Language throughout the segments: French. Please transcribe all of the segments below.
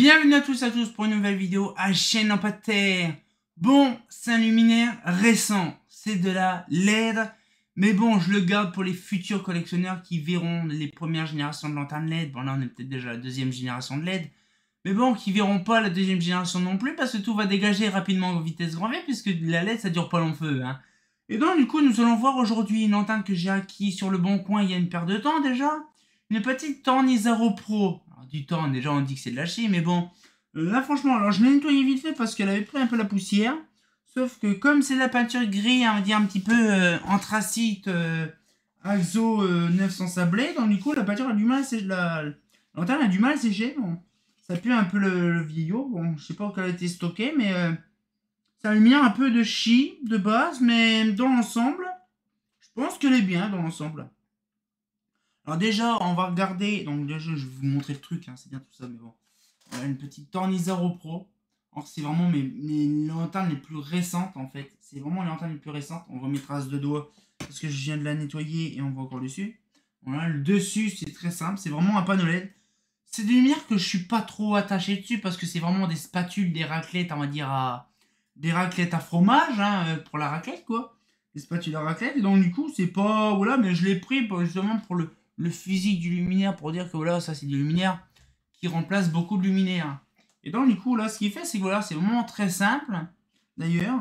Bienvenue à tous pour une nouvelle vidéo à chaîne en pas de terre. Bon, c'est un luminaire récent, c'est de la LED, mais bon, je le garde pour les futurs collectionneurs qui verront les premières générations de lanternes LED. Bon, là on est peut-être déjà la deuxième génération de LED, mais bon, qui verront pas la deuxième génération non plus, parce que tout va dégager rapidement en vitesse grand V, puisque la LED ça dure pas long feu, hein. Et donc du coup, nous allons voir aujourd'hui une lanterne que j'ai acquise sur le bon coin il y a une paire de temps déjà. Une petite Thorn Isaro Pro. Alors, du temps, déjà on dit que c'est de la chie, mais bon. Là franchement, alors je l'ai nettoyé vite fait parce qu'elle avait pris un peu la poussière. Sauf que comme c'est de la peinture gris, on va dire un petit peu anthracite, Axo 900 sablé, donc du coup la peinture a du mal à sécher, la lanterne a du mal à sécher. Bon. Ça pue un peu le vieillot. Bon, je sais pas où elle a été stockée, mais ça a mis un peu de chie de base, mais dans l'ensemble, je pense qu'elle est bien dans l'ensemble. Alors déjà, on va regarder, donc déjà je vais vous montrer le truc, hein, c'est bien tout ça, mais bon. Voilà, une petite Thorn Isaro Pro. Alors c'est vraiment mes lanternes les plus récentes en fait. C'est vraiment les lanternes les plus récentes. On voit mes traces de doigts parce que je viens de la nettoyer et on voit encore le dessus. Voilà, le dessus c'est très simple, c'est vraiment un panneau LED. C'est des lumières que je suis pas trop attaché dessus parce que c'est vraiment des spatules, des raclettes, on va dire des raclettes à fromage, hein, pour la raclette quoi. Des spatules à raclette, et donc du coup c'est pas, voilà, mais je l'ai pris justement pour le physique du luminaire, pour dire que voilà, ça c'est du luminaire qui remplace beaucoup de luminaires. Et donc du coup là ce qu'il fait c'est que voilà, c'est vraiment très simple d'ailleurs.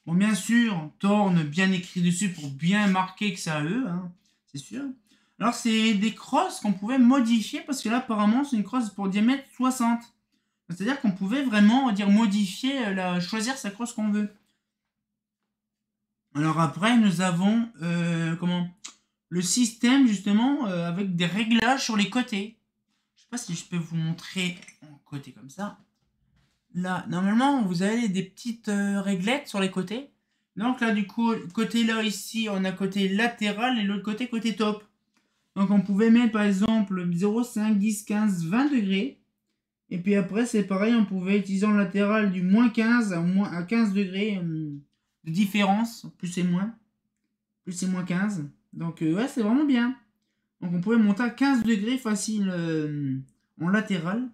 Bon, bien sûr, Thorn bien écrit dessus pour bien marquer que c'est à eux, hein, c'est sûr. Alors c'est des crosses qu'on pouvait modifier parce que là apparemment c'est une crosse pour diamètre 60. C'est-à-dire qu'on pouvait vraiment dire modifier, choisir sa crosse qu'on veut. Alors après nous avons le système justement avec des réglages sur les côtés. Je sais pas si je peux vous montrer en côté comme ça. Là, normalement, vous avez des petites réglettes sur les côtés. Donc là, du coup, côté là, ici, on a côté latéral et l'autre côté top. Donc on pouvait mettre par exemple 0, 5, 10, 15, 20 degrés. Et puis après, c'est pareil, on pouvait utiliser en latéral du moins 15 à 15 degrés de différence, plus et moins. Plus et moins 15. Donc ouais, c'est vraiment bien. Donc on pouvait monter à 15 degrés facile en latéral.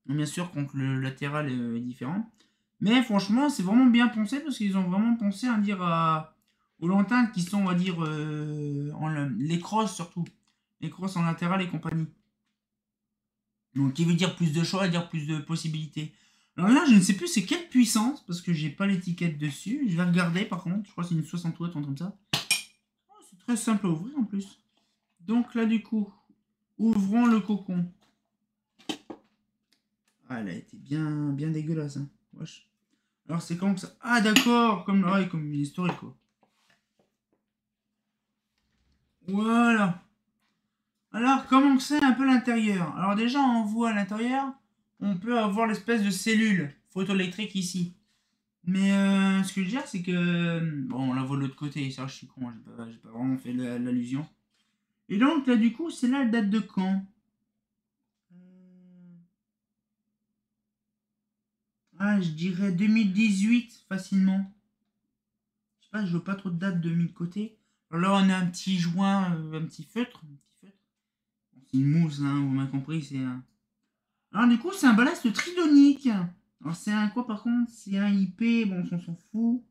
Bien sûr, quand le latéral est différent. Mais franchement, c'est vraiment bien pensé parce qu'ils ont vraiment pensé à dire aux lanternes qui sont, on va dire, les crosses surtout. Les crosses en latéral et compagnie. Donc, qui veut dire plus de choix, dire plus de possibilités. Alors là, je ne sais plus c'est quelle puissance parce que j'ai pas l'étiquette dessus. Je vais regarder par contre. Je crois que c'est une 60 watts, comme ça. Oh, c'est très simple à ouvrir en plus. Donc là, du coup, ouvrons le cocon. Ah, elle a été bien dégueulasse. Hein. Wesh. Alors, c'est comme ça. Ah, d'accord. Comme une historique, quoi. Voilà. Alors, comment c'est un peu l'intérieur? Alors, déjà, on voit à l'intérieur, on peut avoir l'espèce de cellule photoélectrique ici. Mais ce que je veux dire, c'est que... Bon, on la voit de l'autre côté. Ça, je suis con. J'ai pas vraiment fait l'allusion. Et donc, là, du coup, c'est là la date de quand? Ah, je dirais 2018, facilement. Je sais pas, je veux pas trop de date de mis de côté. Alors là, on a un petit joint, un petit feutre. C'est une mousse, hein, vous m'avez compris, c'est un... Alors du coup, c'est un ballast tridonique. Alors c'est un quoi par contre? C'est un IP, bon, on s'en fout.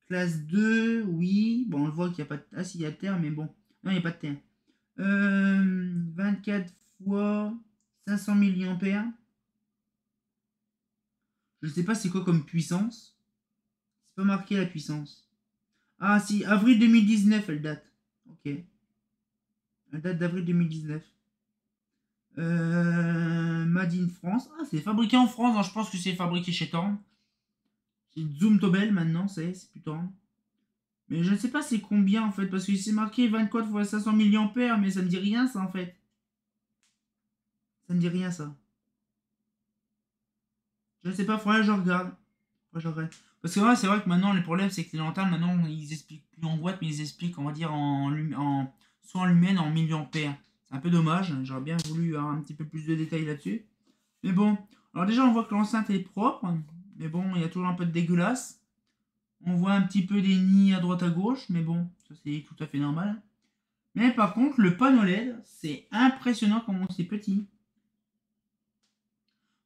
Classe 2, oui. Bon, on le voit qu'il n'y a pas de... Ah si, il y a de terre, mais bon. Non, il n'y a pas de terre. 24 fois 500 mAh. Je sais pas c'est quoi comme puissance. C'est pas marqué la puissance. Ah si, avril 2019, elle date. Ok. Elle date d'avril 2019. Made in France. Ah, c'est fabriqué en France, donc je pense que c'est fabriqué chez Thorn. C'est Zoom Tobel maintenant, c'est plus Thorn. Mais je ne sais pas c'est combien en fait, parce que c'est marqué 24 x 500 mAh, mais ça me dit rien ça en fait. Ça me dit rien ça. Je ne sais pas, faudrait que je regarde. Parce que ouais, c'est vrai que maintenant le problème c'est que les lanternes maintenant ils expliquent plus en watts, mais ils expliquent on va dire soit en lumens en milliampères. C'est un peu dommage, j'aurais bien voulu avoir un petit peu plus de détails là-dessus. Mais bon, alors déjà on voit que l'enceinte est propre, mais bon, il y a toujours un peu de dégueulasse. On voit un petit peu des nids à droite à gauche, mais bon, ça c'est tout à fait normal. Mais par contre, le panneau LED, c'est impressionnant comment c'est petit.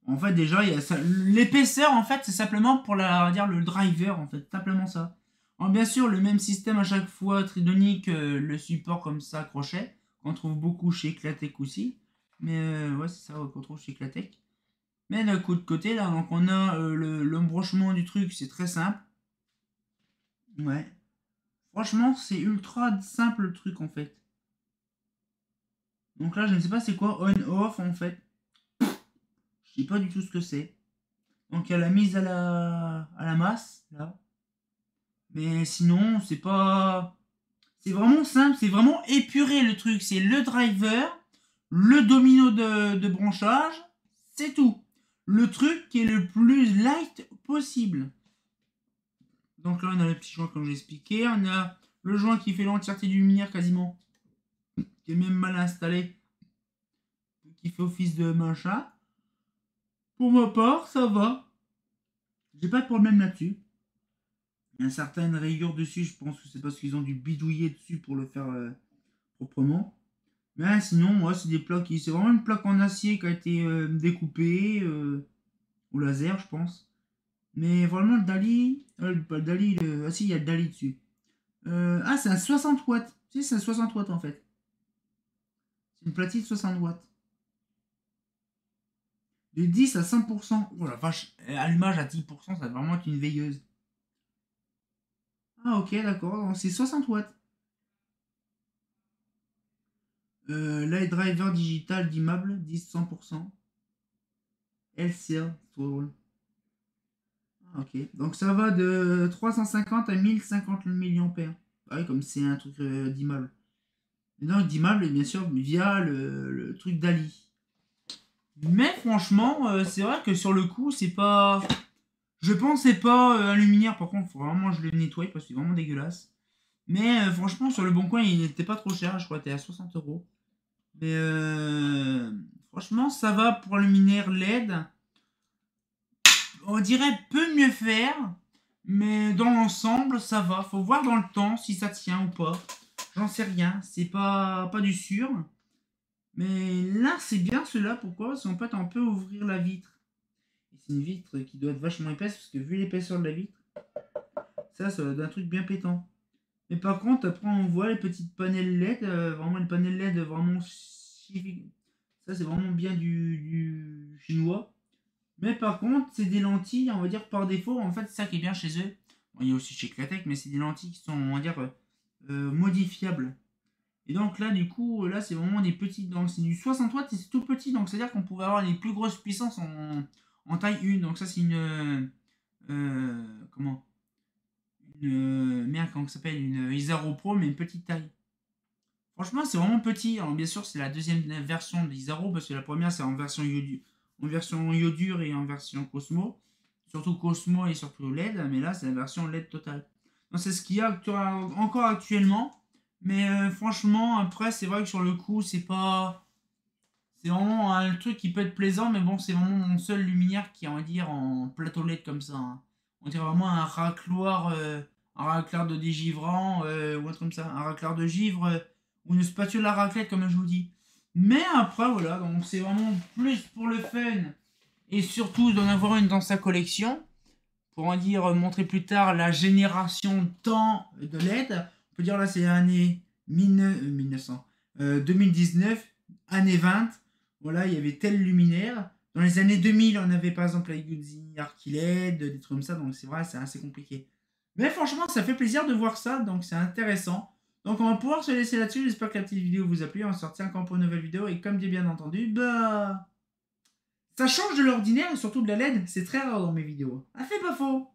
En fait, déjà, il y a ça. L'épaisseur, en fait, c'est simplement pour la, on va dire, le driver, en fait. Simplement ça. Alors, bien sûr, le même système à chaque fois, tridonique, le support comme ça, crochet, qu'on trouve beaucoup chez Eclatec aussi. Mais ouais, c'est ça qu'on trouve chez Eclatec. Mais d'un coup de côté, là, donc on a l'embranchement du truc, c'est très simple. Ouais. Franchement, c'est ultra simple le truc, en fait. Donc là, je ne sais pas c'est quoi on-off, en fait. Je sais pas du tout ce que c'est. Donc il y a la mise à la masse, là. Mais sinon, c'est pas... C'est vraiment simple, c'est vraiment épuré le truc. C'est le driver, le domino de branchage, c'est tout. Le truc qui est le plus light possible. Donc là, on a le petit joint comme j'ai expliqué. On a le joint qui fait l'entièreté du luminaire quasiment. Qui est même mal installé. Qui fait office de machin. Pour ma part, ça va. J'ai pas de problème là-dessus. Il y a certaines rayures dessus, je pense que c'est parce qu'ils ont dû bidouiller dessus pour le faire proprement. Mais sinon, moi, c'est des plaques c'est vraiment une plaque en acier qui a été découpée au laser, je pense. Mais vraiment, le Dali, pas le Dali, ah si, il y a le Dali dessus. Ah, c'est un 60 watts. Si, c'est un 60 watts en fait. C'est une platine 60 watts. De 10 à 100%. Oh la vache, allumage à 10%, ça va vraiment être une veilleuse. Ah ok, d'accord, c'est 60 watts. Light driver digital d'immeuble, 10-100%. LCA, trop drôle. Ah, ok, donc ça va de 350 à 1050 mAh. Ouais, comme c'est un truc d'immeuble. Et donc d'immeuble, bien sûr, via le truc d'Ali. Mais franchement, c'est vrai que sur le coup, c'est pas... Je pense c'est pas un luminaire, par contre, faut vraiment que je le nettoie parce que c'est vraiment dégueulasse. Mais franchement, sur le bon coin, il n'était pas trop cher, je crois qu'il était à 60 €. Mais franchement, ça va pour un luminaire LED. On dirait peut mieux faire, mais dans l'ensemble, ça va. Faut voir dans le temps si ça tient ou pas. J'en sais rien, c'est pas du sûr. Mais là, c'est bien cela. Pourquoi? Parce qu'en fait, on peut ouvrir la vitre. C'est une vitre qui doit être vachement épaisse, parce que vu l'épaisseur de la vitre, ça doit être un truc bien pétant. Mais par contre, après, on voit les petites panels LED, vraiment les panels LED, vraiment... Ça, c'est vraiment bien du chinois. Mais par contre, c'est des lentilles, on va dire, par défaut. En fait, c'est ça qui est bien chez eux. Bon, il y a aussi chez Eclatec, mais c'est des lentilles qui sont, on va dire, modifiables. Et donc là, du coup, là, c'est vraiment des petites. Donc c'est du 60 watts et c'est tout petit. Donc c'est-à-dire qu'on pouvait avoir les plus grosses puissances en taille 1. Donc ça, c'est une... comment merde, comment ça s'appelle? Une Isaro Pro, mais une petite taille. Franchement, c'est vraiment petit. Alors bien sûr, c'est la deuxième version de l'Isaro, parce que la première, c'est en version iodure et en version Cosmo. Surtout Cosmo et surtout LED, mais là, c'est la version LED totale. Donc c'est ce qu'il y a encore actuellement. Mais franchement, après, c'est vrai que sur le coup, c'est pas... C'est vraiment un truc qui peut être plaisant, mais bon, c'est vraiment mon seul luminaire qui est, on va dire, en plateau LED comme ça. Hein. On dirait vraiment un racloir de dégivrant, ou un truc comme ça. Un racloir de givre, ou une spatule à raclette, comme je vous dis. Mais après, voilà, donc c'est vraiment plus pour le fun, et surtout d'en avoir une dans sa collection, pour en dire, montrer plus tard la génération temps de LED. On peut dire là, c'est l'année 2019, année 20. Voilà, il y avait tel luminaire. Dans les années 2000, on avait par exemple la Yuzzi Arc LED, des trucs comme ça. Donc c'est vrai, c'est assez compliqué. Mais franchement, ça fait plaisir de voir ça. Donc c'est intéressant. Donc on va pouvoir se laisser là-dessus. J'espère que la petite vidéo vous a plu. On va sortir encore pour une nouvelle vidéo. Et comme j'ai bien entendu, bah... ça change de l'ordinaire et surtout de la LED. C'est très rare dans mes vidéos. Ah, fait pas faux.